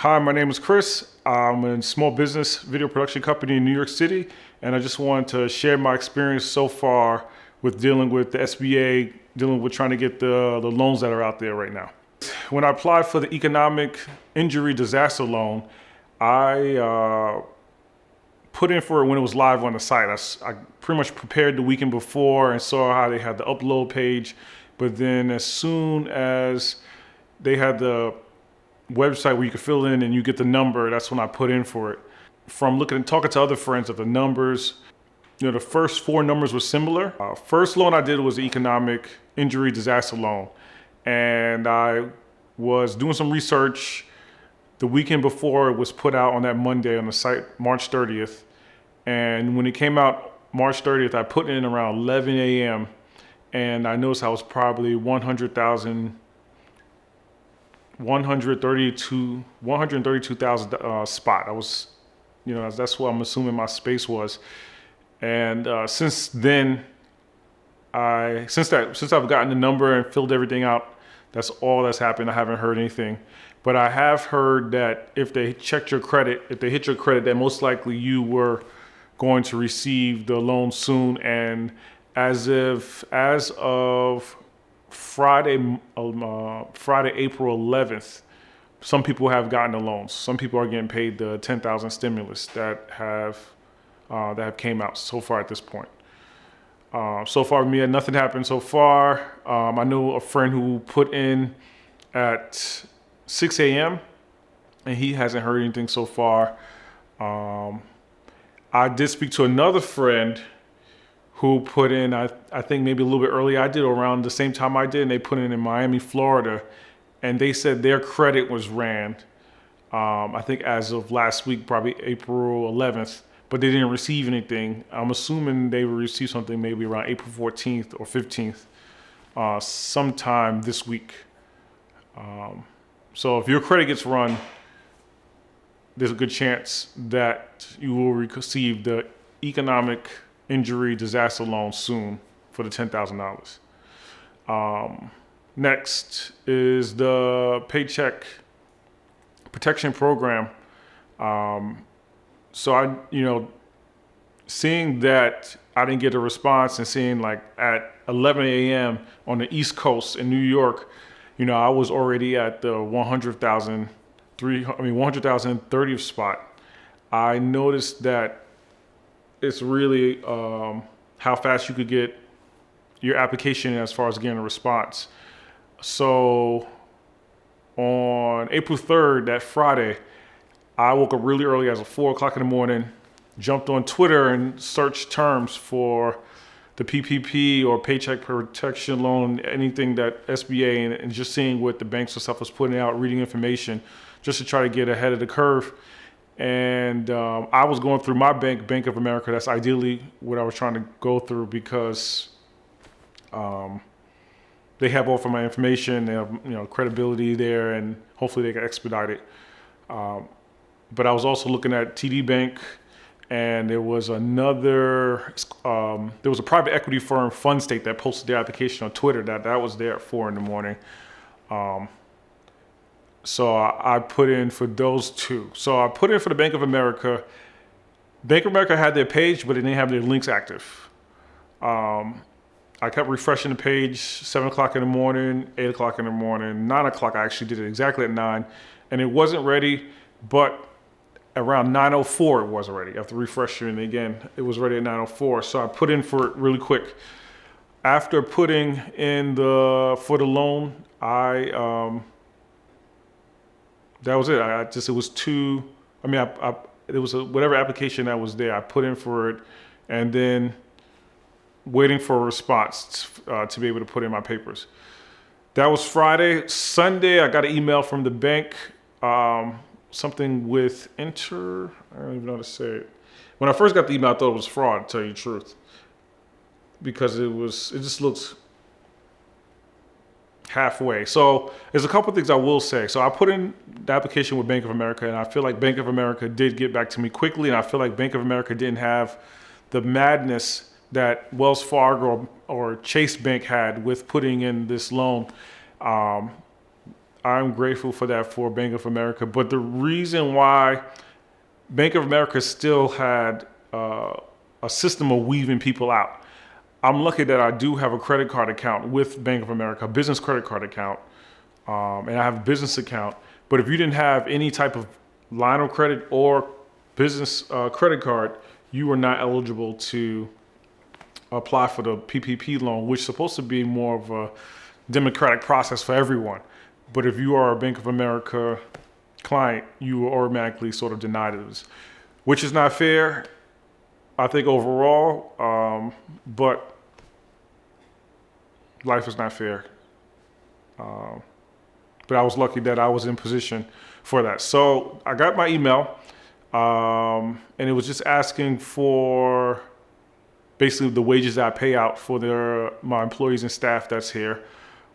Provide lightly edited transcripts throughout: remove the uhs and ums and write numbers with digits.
Hi, my name is Chris. I'm a small business video production company in New York City, and I just wanted to share my experience so far with dealing with the SBA, dealing with trying to get the loans that are out there right now. When I applied for the economic injury disaster loan, I put in for it when it was live on the site. I pretty much prepared the weekend before and saw how they had the upload page, but then as soon as they had the website where you could fill in and you get the number, that's when I put in for it. From looking and talking to other friends of the numbers, the first four numbers were similar. First loan I did was the economic injury disaster loan. And I was doing some research the weekend before it was put out on that Monday on the site, March 30th. And when it came out March 30th, I put it in around 11 a.m. And I noticed I was probably 132,000 spot. I was, that's what I'm assuming my space was. And since I've gotten the number and filled everything out, that's all that's happened. I haven't heard anything, but I have heard that if they hit your credit, that most likely you were going to receive the loan soon. And as of Friday, April 11th, some people have gotten the loans. Some people are getting paid the 10,000 stimulus that have came out so far at this point. So far, me, nothing happened so far. I know a friend who put in at 6 a.m. and he hasn't heard anything so far. I did speak to another friend who put in, I think maybe a little bit earlier. I did around the same time I did, and they put in Miami, Florida, and they said their credit was ran, I think as of last week, probably April 11th, but they didn't receive anything. I'm assuming they will receive something maybe around April 14th or 15th, sometime this week. So if your credit gets run, there's a good chance that you will receive the economic injury disaster loan soon for the $10,000. Next is the Paycheck Protection Program. So seeing that I didn't get a response and seeing like at 11 a.m. on the East Coast in New York, I was already at the 100,030th spot. I noticed that it's really how fast you could get your application as far as getting a response. So on April 3rd, that Friday, I woke up really early as of 4 o'clock in the morning, jumped on Twitter and searched terms for the PPP or Paycheck Protection Loan, anything that SBA, and just seeing what the banks and stuff was putting out, reading information, just to try to get ahead of the curve. And I was going through my bank, Bank of America. That's ideally what I was trying to go through because they have all of my information. They have credibility there, and hopefully they can expedite it. But I was also looking at TD Bank, and there was there was a private equity firm, Fund State, that posted their application on Twitter. That was there at 4 in the morning. So I put in for those two. So I put in for the Bank of America. Bank of America had their page, but they didn't have their links active. I kept refreshing the page, 7 o'clock in the morning, 8 o'clock in the morning, 9 o'clock. I actually did it exactly at 9, and it wasn't ready, but around 9:04 it was ready. After refreshing it again, it was ready at 9:04. So I put in for it really quick. After putting in for the loan, that was it. It was it was whatever application that was there. I put in for it, and then waiting for a response to be able to put in my papers. That was Friday. Sunday, I got an email from the bank, something with I don't even know how to say it. When I first got the email, I thought it was fraud, to tell you the truth, because it just looks halfway. So there's a couple of things I will say. So I put in the application with Bank of America, and I feel like Bank of America did get back to me quickly, and I feel like Bank of America didn't have the madness that Wells Fargo or Chase Bank had with putting in this loan. I'm grateful for that for Bank of America. But the reason why Bank of America still had a system of weaving people out. I'm lucky that I do have a credit card account with Bank of America, a business credit card account, and I have a business account. But if you didn't have any type of line of credit or business credit card, you were not eligible to apply for the PPP loan, which is supposed to be more of a democratic process for everyone. But if you are a Bank of America client, you are automatically sort of denied it, which is not fair, I think, overall. But life is not fair. But I was lucky that I was in position for that. So I got my email, and it was just asking for basically the wages that I pay out for my employees and staff that's here,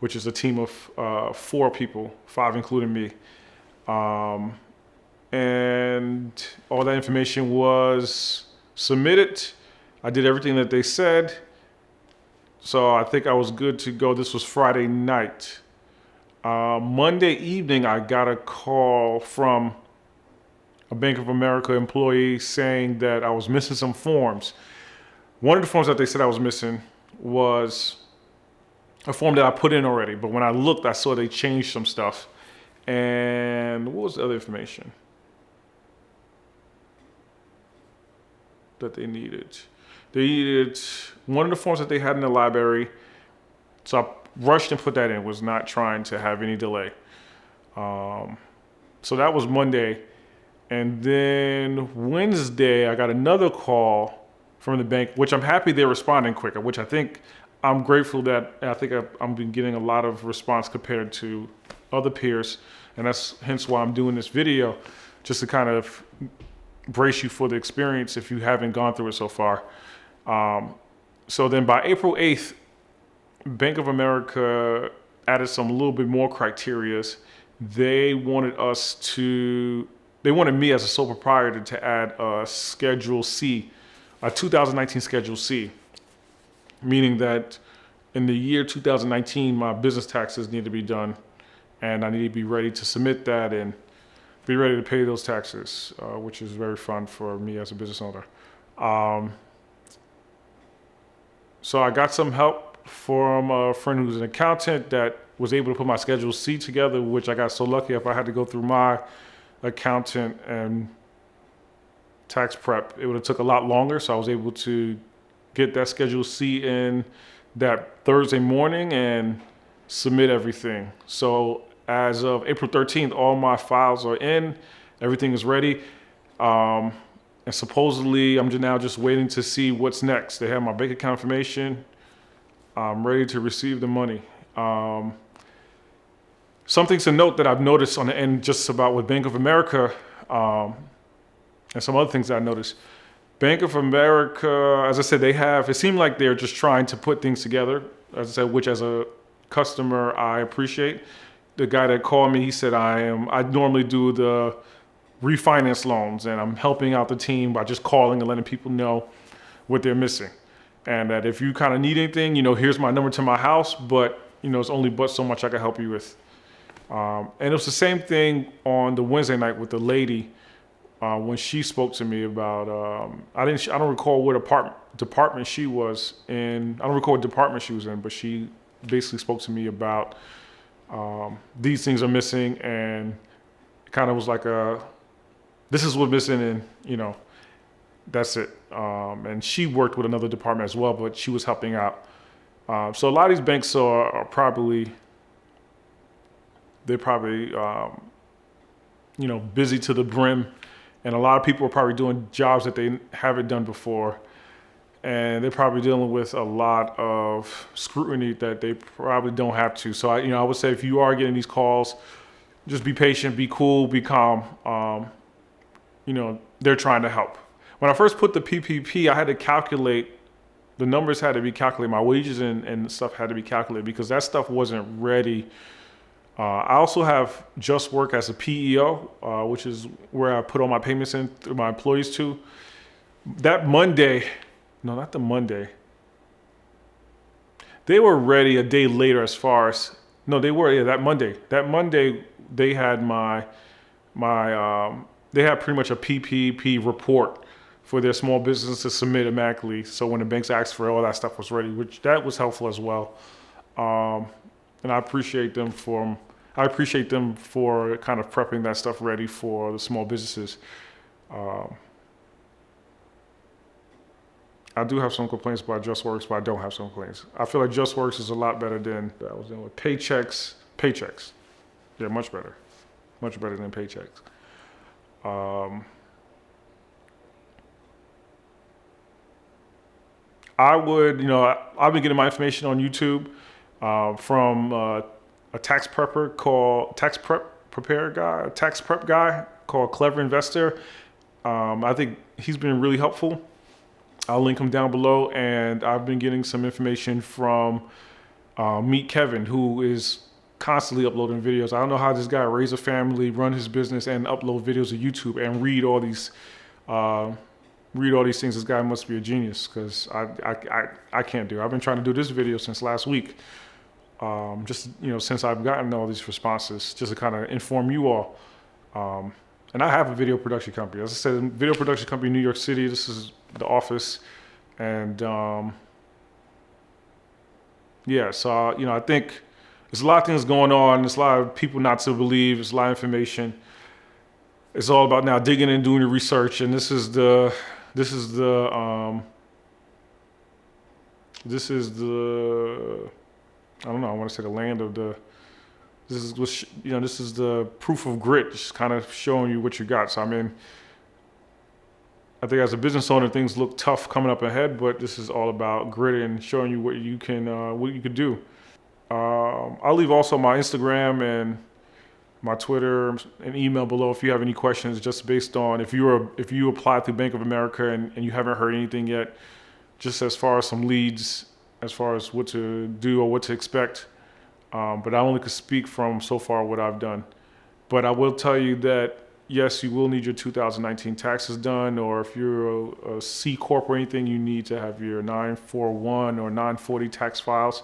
which is a team of 4 people, 5 including me. And all that information was submitted. I did everything that they said. So I think I was good to go. This was Friday night. Monday evening, I got a call from a Bank of America employee saying that I was missing some forms. One of the forms that they said I was missing was a form that I put in already, but when I looked, I saw they changed some stuff. And what was the other information that they needed? They needed one of the forms that they had in the library. So I rushed and put that in, was not trying to have any delay. So that was Monday. And then Wednesday, I got another call from the bank, which I'm happy they're responding quicker, which I think I'm grateful that I think I've been getting a lot of response compared to other peers. And that's hence why I'm doing this video, just to kind of brace you for the experience if you haven't gone through it so far. So then by April 8th, Bank of America added some a little bit more criterias. They wanted me as a sole proprietor to add a Schedule C, a 2019 Schedule C, meaning that in the year 2019, my business taxes need to be done, and I need to be ready to submit that and be ready to pay those taxes, which is very fun for me as a business owner. So I got some help from a friend who's an accountant that was able to put my Schedule C together, which I got so lucky. If I had to go through my accountant and tax prep, it would have took a lot longer. So I was able to get that Schedule C in that Thursday morning and submit everything. So as of April 13th, all my files are in, everything is ready. And supposedly I'm now just waiting to see what's next. They have my bank account information. I'm ready to receive the money. Something to note that I've noticed on the end just about with Bank of America, and some other things that I noticed. Bank of America, as I said, it seemed like they're just trying to put things together, as I said, which as a customer, I appreciate. The guy that called me, he said, I normally do the refinance loans, and I'm helping out the team by just calling and letting people know what they're missing. And that if you kind of need anything, here's my number to my house, but, it's only but so much I can help you with. And it was the same thing on the Wednesday night with the lady when she spoke to me about, I don't recall what department she was in. I don't recall what department she was in, but she basically spoke to me about these things are missing, and it kind of was like this is what's missing, and, that's it. And she worked with another department as well, but she was helping out. So a lot of these banks are probably busy to the brim. And a lot of people are probably doing jobs that they haven't done before. And they're probably dealing with a lot of scrutiny that they probably don't have to. So I would say if you are getting these calls, just be patient, be cool, be calm. They're trying to help. When I first put the PPP, I had to calculate, the numbers had to be calculated, my wages and stuff had to be calculated because that stuff wasn't ready. I also have Justworks as a PEO, which is where I put all my payments in through my employees to. That Monday, no, not the Monday. They were ready a day later as far as No, they were. Yeah, that Monday. That Monday, they had they had pretty much a PPP report for their small business to submit automatically. So when the banks asked for it, all that stuff was ready, which that was helpful as well. And I appreciate them for kind of prepping that stuff ready for the small businesses. I do have some complaints about Justworks, but I don't have some complaints. I feel like Justworks is a lot better than I was dealing with Paychecks. Yeah, much better than Paychecks. I would, I've been getting my information on YouTube from a tax prep guy called Clever Investor. I think he's been really helpful. I'll link him down below, and I've been getting some information from Meet Kevin, who is constantly uploading videos. I don't know how this guy raised a family, run his business, and upload videos to YouTube and read all these things. This guy must be a genius, because I can't do it. I've been trying to do this video since last week, since I've gotten all these responses, just to kind of inform you all. And I have a video production company. As I said, video production company in New York City. This is the office. And so, I think there's a lot of things going on. There's a lot of people not to believe. There's a lot of information. It's all about now digging and doing the research. And this is the I don't know, I want to say the land of the, this is the proof of grit, just kind of showing you what you got. So, I think as a business owner, things look tough coming up ahead, but this is all about grit and showing you what you can do. I'll leave also my Instagram and my Twitter and email below if you have any questions, just based on if you apply through Bank of America and you haven't heard anything yet, just as far as some leads, as far as what to do or what to expect. But I only could speak from so far what I've done. But I will tell you that, yes, you will need your 2019 taxes done, or if you're a C Corp or anything, you need to have your 941 or 940 tax files.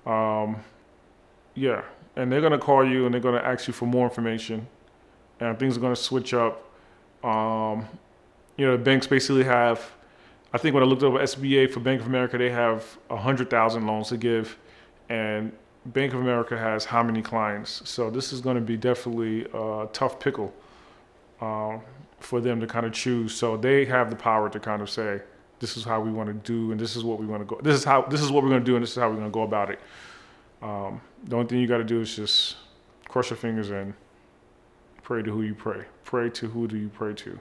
And they're gonna call you and they're gonna ask you for more information, and things are gonna switch up. The banks basically have, I think when I looked over SBA for Bank of America, they have 100,000 loans to give, and Bank of America has how many clients? So this is going to be definitely a tough pickle for them to kind of choose. So they have the power to kind of say, this is how we want to do, and this is what we want to go. This is what we're going to do, and this is how we're going to go about it. The only thing you got to do is just cross your fingers and pray to who you pray. Pray to who do you pray to?